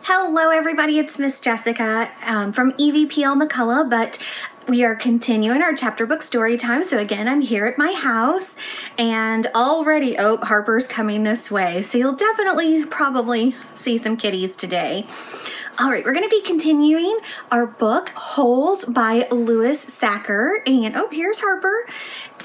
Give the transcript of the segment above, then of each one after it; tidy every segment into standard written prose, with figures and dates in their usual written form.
Hello everybody, it's Miss Jessica from 𝘏𝘏𝘭𝘦𝘴, but we are continuing our chapter book story time. So again, I'm here at my house and already, Harper's coming this way. So you'll definitely probably see some kitties today. All right, we're going to be continuing our book, Holes by Louis Sachar. And here's Harper.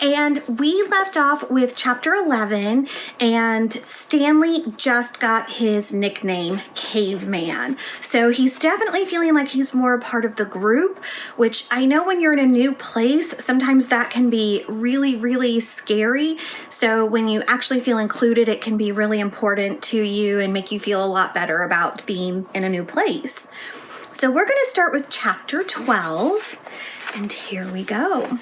And we left off with chapter 11, and Stanley just got his nickname, Caveman. So he's definitely feeling like he's more a part of the group, which I know when you're in a new place, sometimes that can be really, really scary. So when you actually feel included, it can be really important to you and make you feel a lot better about being in a new place. So we're going to start with chapter 12, and here we go.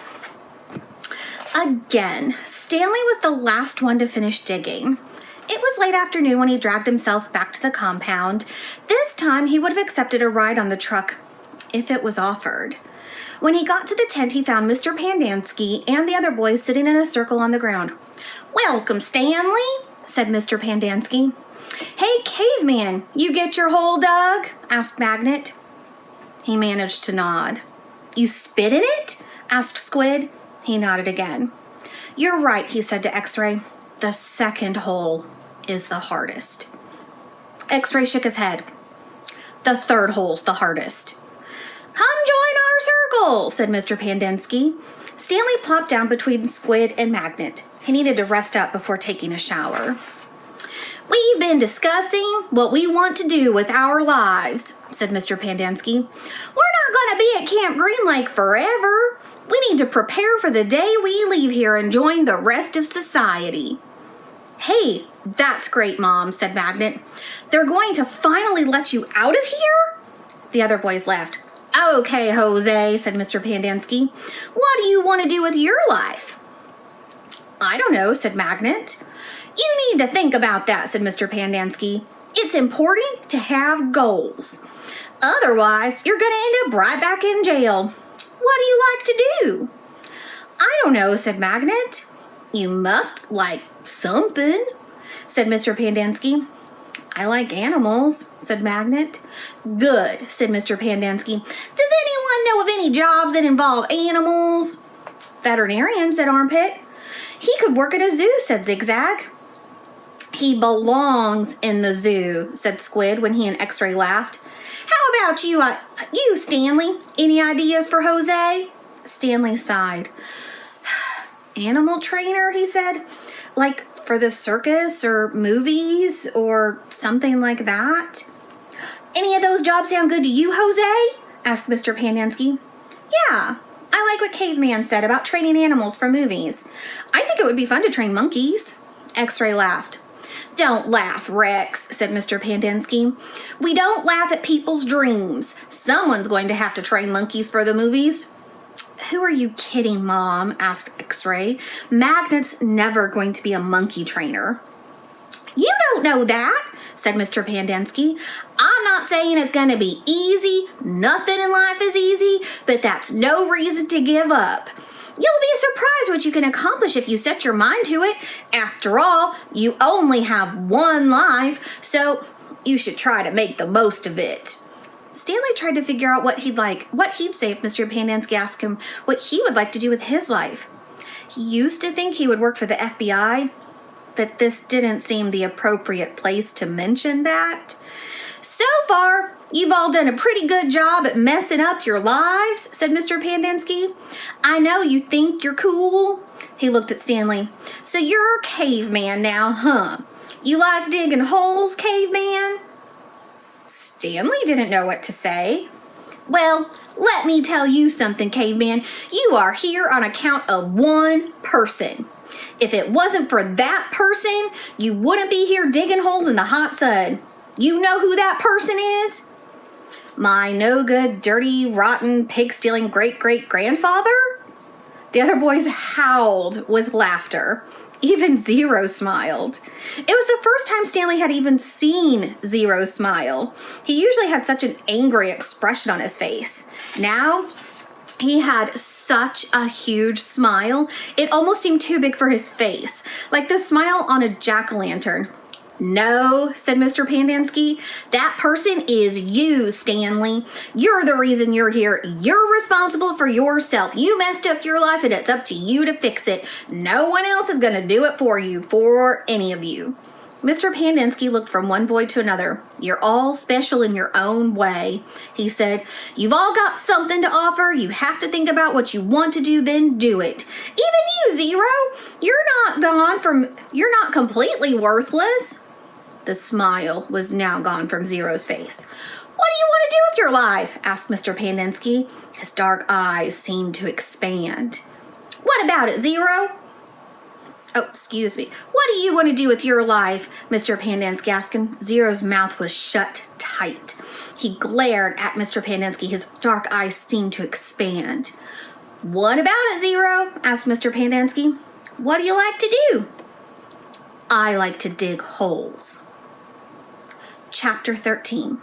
Again, Stanley was the last one to finish digging. It was late afternoon when he dragged himself back to the compound. This time he would have accepted a ride on the truck if it was offered. When he got to the tent, he found Mr. Pandansky and the other boys sitting in a circle on the ground. "Welcome, Stanley," said Mr. Pandansky. "Hey, Caveman, you get your hole dug?" asked Magnet. He managed to nod. "You spit in it?" asked Squid. He nodded again. "You're right," he said to X-Ray. "The second hole is the hardest." X-Ray shook his head. "The third hole's the hardest." "Come join our circle," said Mr. Pandansky. Stanley plopped down between Squid and Magnet. He needed to rest up before taking a shower. "We've been discussing what we want to do with our lives," said Mr. Pandansky. "We're not going to be at Camp Green Lake forever. We need to prepare for the day we leave here and join the rest of society." "Hey, that's great, Mom," said Magnet. "They're going to finally let you out of here?" The other boys laughed. "Okay, Jose," said Mr. Pandansky. "What do you want to do with your life?" "I don't know," said Magnet. "You need to think about that," said Mr. Pandansky. "It's important to have goals. Otherwise, you're going to end up right back in jail. What do you like to do?" "I don't know," said Magnet. "You must like something," said Mr. Pandansky. "I like animals," said Magnet. "Good," said Mr. Pandansky. "Does anyone know of any jobs that involve animals?" "Veterinarian," said Armpit. "He could work at a zoo," said Zigzag. "He belongs in the zoo," said Squid when he and X-Ray laughed. "How about you, Stanley? Any ideas for Jose?" Stanley sighed. "Animal trainer," he said. "Like for the circus or movies or something like that." "Any of those jobs sound good to you, Jose?" asked Mr. Pandansky. "Yeah, I like what Caveman said about training animals for movies. I think it would be fun to train monkeys." X-Ray laughed. "Don't laugh, Rex," said Mr. Pandansky. "We don't laugh at people's dreams. Someone's going to have to train monkeys for the movies." "Who are you kidding, Mom?" asked X-Ray. "Magnet's never going to be a monkey trainer." "You don't know that," said Mr. Pandansky. "I'm not saying it's going to be easy. Nothing in life is easy, but that's no reason to give up. You'll be surprised what you can accomplish if you set your mind to it. After all, you only have one life, so you should try to make the most of it." Stanley tried to figure out what he'd say if Mr. Pandansky asked him what he would like to do with his life. He used to think he would work for the FBI, but this didn't seem the appropriate place to mention that. "So far, you've all done a pretty good job at messing up your lives," said Mr. Pandansky. "I know you think you're cool." He looked at Stanley. "So you're a caveman now, huh? You like digging holes, Caveman?" Stanley didn't know what to say. "Well, let me tell you something, Caveman. You are here on account of one person. If it wasn't for that person, you wouldn't be here digging holes in the hot sun. You know who that person is?" "My no-good, dirty, rotten, pig-stealing great-great-grandfather?" The other boys howled with laughter. Even Zero smiled. It was the first time Stanley had even seen Zero smile. He usually had such an angry expression on his face. Now, he had such a huge smile, it almost seemed too big for his face, like the smile on a jack-o'-lantern. No, said Mr. Pandinsky. That person is you, Stanley. You're the reason you're here. You're responsible for yourself. You messed up your life and it's up to you to fix it. No one else is going to do it for you, for any of you. Mr. Pandinsky looked from one boy to another. You're all special in your own way, he said. You've all got something to offer. You have to think about what you want to do, then do it. Even you, 𝘏. You're not completely worthless. The smile was now gone from 𝘏's face. What do you want to do with your life? Asked Mr. Pandinsky. His dark eyes seemed to expand. What about it, 𝘏? Oh, excuse me. What do you want to do with your life? Mr. Pandinsky asked him. 𝘏's mouth was shut tight. He glared at Mr. Pandinsky. His dark eyes seemed to expand. What about it, 𝘏? Asked Mr. Pandinsky. What do you like to do? I like to dig holes. Chapter 13.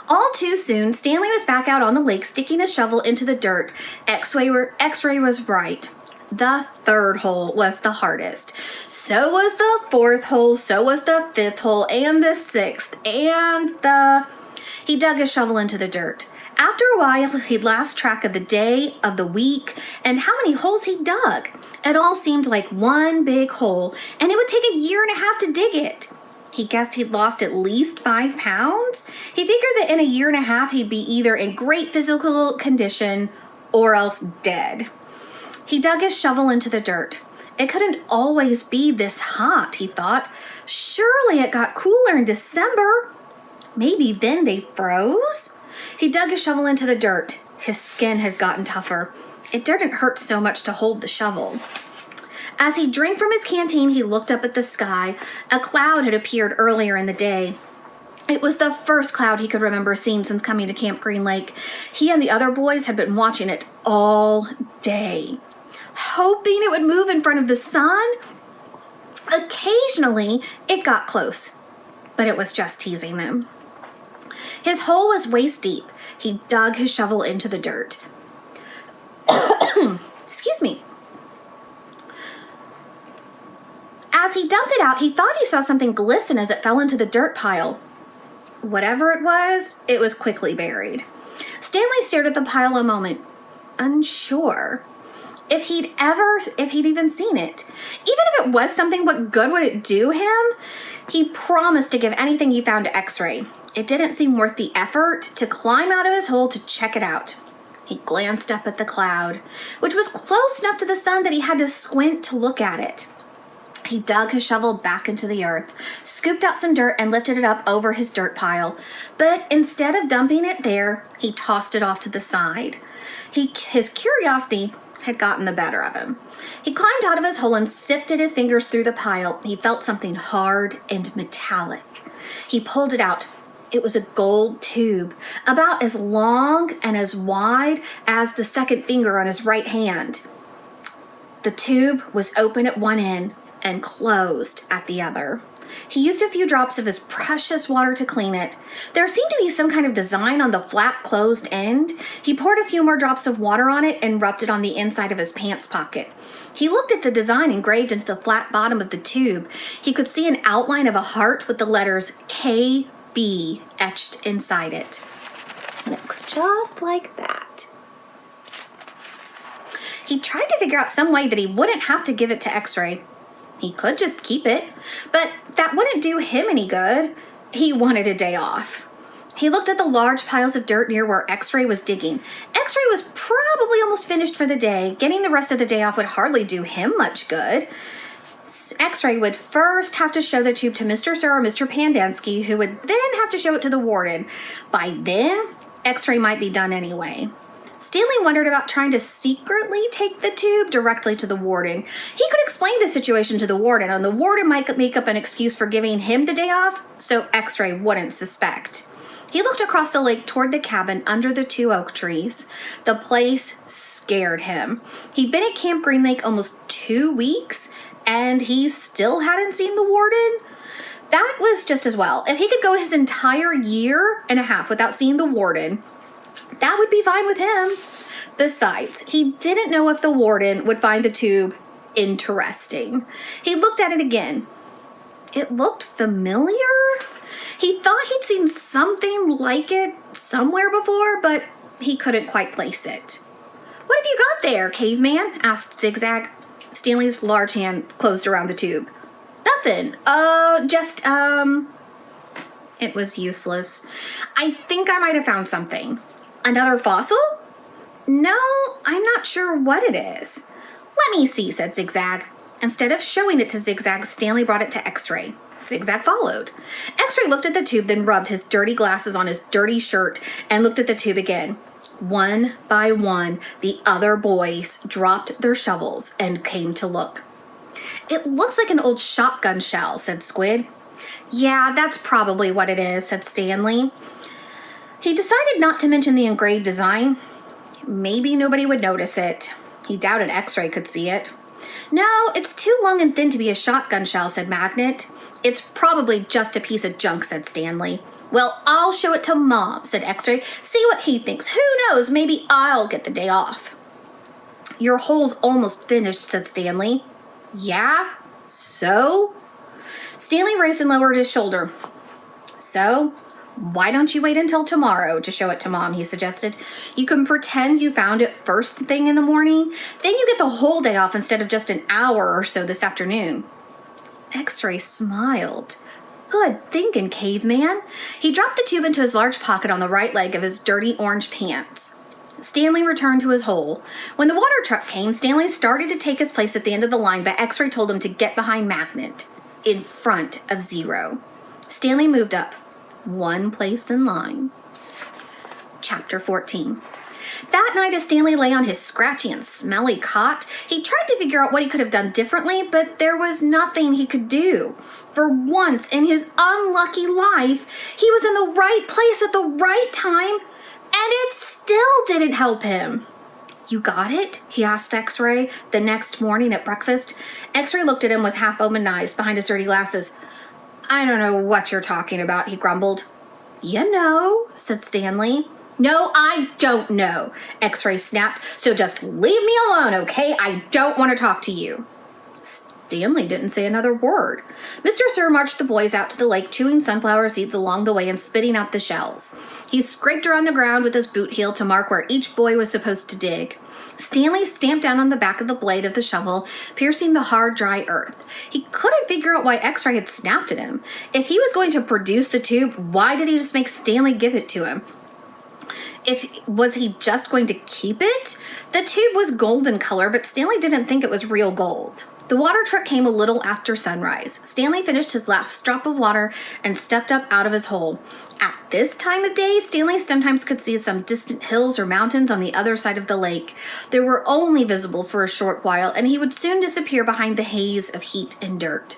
All too soon, Stanley was back out on the lake sticking a shovel into the dirt. X-ray was right. The third hole was the hardest. So was the fourth hole, so was the fifth hole, and the sixth, He dug his shovel into the dirt. After a while, he'd lost track of the day, of the week, and how many holes he dug. It all seemed like one big hole, and it would take a year and a half to dig it. He guessed he'd lost at least 5 pounds. He figured that in a year and a half, he'd be either in great physical condition or else dead. He dug his shovel into the dirt. It couldn't always be this hot, he thought. Surely it got cooler in December. Maybe then they froze? He dug his shovel into the dirt. His skin had gotten tougher. It didn't hurt so much to hold the shovel. As he drank from his canteen, he looked up at the sky. A cloud had appeared earlier in the day. It was the first cloud he could remember seeing since coming to Camp Green Lake. He and the other boys had been watching it all day, hoping it would move in front of the sun. Occasionally, it got close, but it was just teasing them. His hole was waist deep. He dug his shovel into the dirt. Excuse me. As he dumped it out, he thought he saw something glisten as it fell into the dirt pile. Whatever it was quickly buried. Stanley stared at the pile a moment, unsure if he'd even seen it. Even if it was something, what good would it do him? He promised to give anything he found to X-ray. It didn't seem worth the effort to climb out of his hole to check it out. He glanced up at the cloud, which was close enough to the sun that he had to squint to look at it. He dug his shovel back into the earth, scooped out some dirt, and lifted it up over his dirt pile. But instead of dumping it there, he tossed it off to the side. His curiosity had gotten the better of him. He climbed out of his hole and sifted his fingers through the pile. He felt something hard and metallic. He pulled it out. It was a gold tube, about as long and as wide as the second finger on his right hand. The tube was open at one end and closed at the other. He used a few drops of his precious water to clean it. There seemed to be some kind of design on the flat closed end. He poured a few more drops of water on it and rubbed it on the inside of his pants pocket. He looked at the design engraved into the flat bottom of the tube. He could see an outline of a heart with the letters KB etched inside it. And it looks just like that. He tried to figure out some way that he wouldn't have to give it to X-ray. He could just keep it, but that wouldn't do him any good. He wanted a day off. He looked at the large piles of dirt near where X-ray was digging. X-ray was probably almost finished for the day. Getting the rest of the day off would hardly do him much good. X-ray would first have to show the tube to Mr. Sir or Mr. Pandinsky, who would then have to show it to the warden. By then, X-ray might be done anyway. Stanley wondered about trying to secretly take the tube directly to the warden. He could explain the situation to the warden, and the warden might make up an excuse for giving him the day off, so X-ray wouldn't suspect. He looked across the lake toward the cabin under the 2 oak trees. The place scared him. He'd been at Camp Green Lake almost 2 weeks, and he still hadn't seen the warden. That was just as well. If he could go his entire year and a half without seeing the warden, that would be fine with him. Besides, he didn't know if the warden would find the tube interesting. He looked at it again. It looked familiar. He thought he'd seen something like it somewhere before, but he couldn't quite place it. "What have you got there, caveman?" asked Zigzag. Stanley's large hand closed around the tube. "Nothing. It was useless. "I think I might have found something." "Another fossil?" "No, I'm not sure what it is." "Let me see," said Zigzag. Instead of showing it to Zigzag, Stanley brought it to X-Ray. Zigzag followed. X-Ray looked at the tube, then rubbed his dirty glasses on his dirty shirt and looked at the tube again. One by one, the other boys dropped their shovels and came to look. "It looks like an old shotgun shell," said Squid. "Yeah, that's probably what it is," said Stanley. He decided not to mention the engraved design. Maybe nobody would notice it. He doubted X-Ray could see it. "No, it's too long and thin to be a shotgun shell," said Magnet. "It's probably just a piece of junk," said Stanley. "Well, I'll show it to Mom," said X-Ray. "See what he thinks. Who knows, maybe I'll get the day off." "Your hole's almost finished," said Stanley. "Yeah? So?" Stanley raised and lowered his shoulder. "So? Why don't you wait until tomorrow to show it to Mom?" he suggested. "You can pretend you found it first thing in the morning. Then you get the whole day off instead of just an hour or so this afternoon." X-Ray smiled. "Good thinking, caveman." He dropped the tube into his large pocket on the right leg of his dirty orange pants. Stanley returned to his hole. When the water truck came, Stanley started to take his place at the end of the line, but X-Ray told him to get behind Magnet, in front of Zero. Stanley moved up, one place in line. Chapter 14. That night, as Stanley lay on his scratchy and smelly cot, he tried to figure out what he could have done differently, but there was nothing he could do. For once in his unlucky life, he was in the right place at the right time, and it still didn't help him. "You got it?" he asked X-Ray the next morning at breakfast. X-Ray looked at him with half-opened eyes behind his dirty glasses. "I don't know what you're talking about," he grumbled. "You know," said Stanley. "No, I don't know," X-Ray snapped. "So just leave me alone, okay? I don't want to talk to you." Stanley didn't say another word. Mr. Sir marched the boys out to the lake, chewing sunflower seeds along the way and spitting out the shells. He scraped around the ground with his boot heel to mark where each boy was supposed to dig. Stanley stamped down on the back of the blade of the shovel, piercing the hard, dry earth. He couldn't figure out why X-Ray had snapped at him. If he was going to produce the tube, why did he just make Stanley give it to him? Was he just going to keep it? The tube was golden color, but Stanley didn't think it was real gold. The water truck came a little after sunrise. Stanley finished his last drop of water and stepped up out of his hole. At this time of day, Stanley sometimes could see some distant hills or mountains on the other side of the lake. They were only visible for a short while, and he would soon disappear behind the haze of heat and dirt.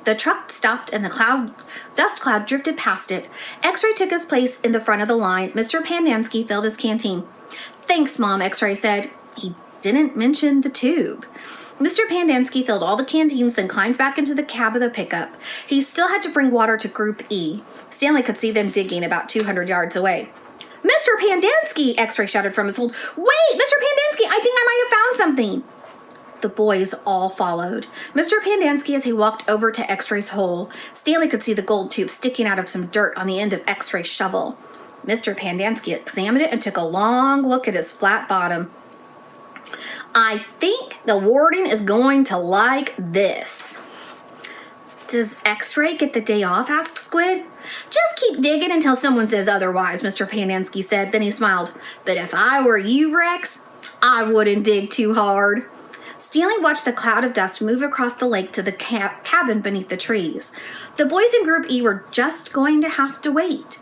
The truck stopped and the dust cloud drifted past it. X-Ray took his place in the front of the line. Mr. Pandansky filled his canteen. "Thanks, Mom," X-Ray said. He didn't mention the tube. Mr. Pandansky filled all the canteens, then climbed back into the cab of the pickup. He still had to bring water to Group E. Stanley could see them digging about 200 yards away. "Mr. Pandansky!" X-Ray shouted from his hold. "Wait, Mr. Pandansky, I think I might have found something." The boys all followed. Mr. Pandansky, as he walked over to X-Ray's hole, Stanley could see the gold tube sticking out of some dirt on the end of X-Ray's shovel. Mr. Pandansky examined it and took a long look at his flat bottom. "I think the warden is going to like this." "Does X-Ray get the day off?" asked Squid. "Just keep digging until someone says otherwise," Mr. Pandansky said. Then he smiled. "But if I were you, Rex, I wouldn't dig too hard." Stanley watched the cloud of dust move across the lake to the cabin beneath the trees. The boys in Group E were just going to have to wait.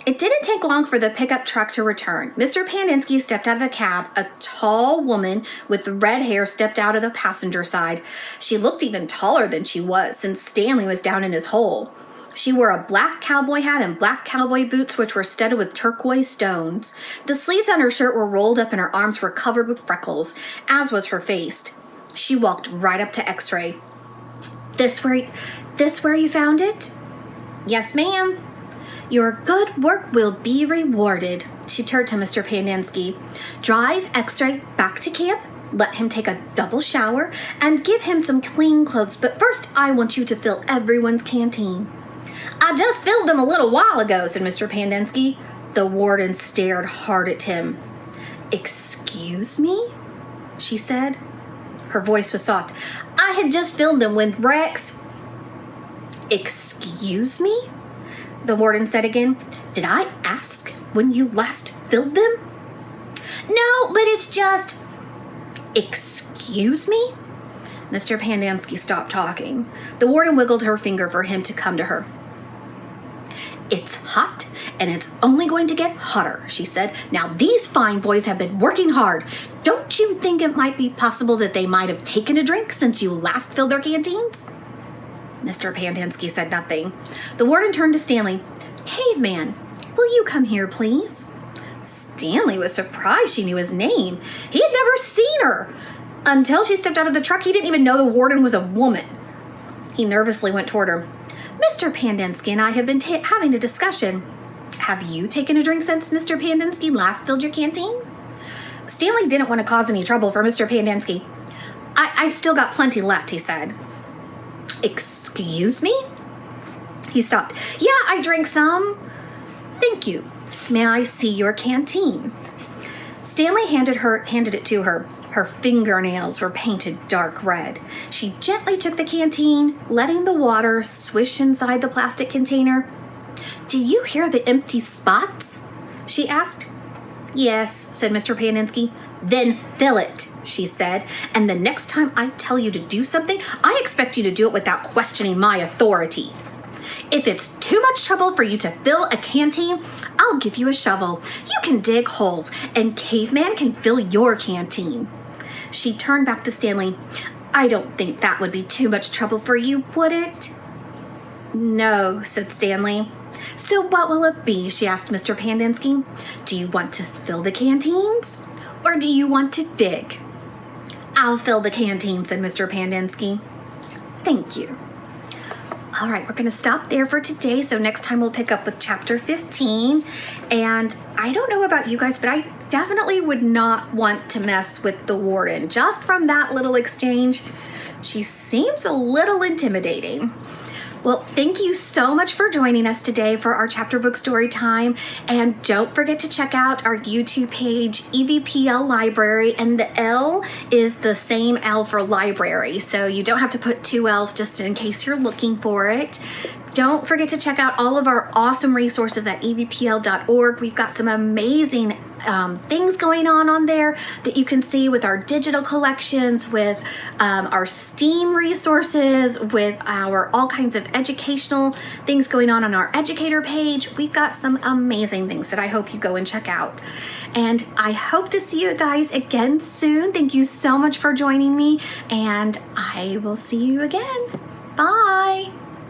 It didn't take long for the pickup truck to return. Mr. Pandansky stepped out of the cab. A tall woman with red hair stepped out of the passenger side. She looked even taller than she was, since Stanley was down in his hole. She wore a black cowboy hat and black cowboy boots, which were studded with turquoise stones. The sleeves on her shirt were rolled up and her arms were covered with freckles, as was her face. She walked right up to X-Ray. This where you found it?" "Yes, ma'am." "Your good work will be rewarded." She turned to Mr. Pandansky. "Drive X-Ray back to camp let him take a double shower, and give him some clean clothes. But first, I want you to fill everyone's canteen. I just filled them a little while ago, said Mr. Pandensky. The warden stared hard at him. Excuse me? She said. Her voice was soft. I had just filled them with Rex. Excuse me? The warden said again. Did I ask when you last filled them? No, but it's just... Excuse me? Mr. Pandensky stopped talking. The warden wiggled her finger for him to come to her. It's hot, and it's only going to get hotter, she said. Now, these fine boys have been working hard. Don't you think it might be possible that they might have taken a drink since you last filled their canteens? Mr. Pandensky said nothing. The warden turned to Stanley. Caveman, will you come here, please? Stanley was surprised she knew his name. He had never seen her. Until she stepped out of the truck, he didn't even know the warden was a woman. He nervously went toward her. Mr. Pandensky and I have been having a discussion. Have you taken a drink since Mr. Pandensky last filled your canteen? Stanley didn't want to cause any trouble for Mr. Pandensky. I've still got plenty left, he said. Excuse me? He stopped. Yeah, I drank some. Thank you. May I see your canteen? Stanley handed it to her. Her fingernails were painted dark red. She gently took the canteen, letting the water swish inside the plastic container. Do you hear the empty spots? She asked. Yes, said Mr. Pandensky. Then fill it, she said. And the next time I tell you to do something, I expect you to do it without questioning my authority. If it's too much trouble for you to fill a canteen, I'll give you a shovel. You can dig holes, and Caveman can fill your canteen. She turned back to Stanley. I don't think that would be too much trouble for you, would it? No, said Stanley. So what will it be? She asked Mr. Pandensky. Do you want to fill the canteens, or do you want to dig? I'll fill the canteen, said Mr. Pandensky. Thank you. All right, we're going to stop there for today. So next time we'll pick up with chapter 15. And I don't know about you guys, but I definitely would not want to mess with the warden. Just from that little exchange, she seems a little intimidating. Well, thank you so much for joining us today for our Chapter Book Storytime. And don't forget to check out our YouTube page, EVPL Library. And the L is the same L for library. So you don't have to put two L's just in case you're looking for it. Don't forget to check out all of our awesome resources at evpl.org. We've got some amazing things going on there that you can see with our digital collections, with our STEAM resources, with our all kinds of educational things going on our educator page. We've got some amazing things that I hope you go and check out. And I hope to see you guys again soon. Thank you so much for joining me, and I will see you again. Bye.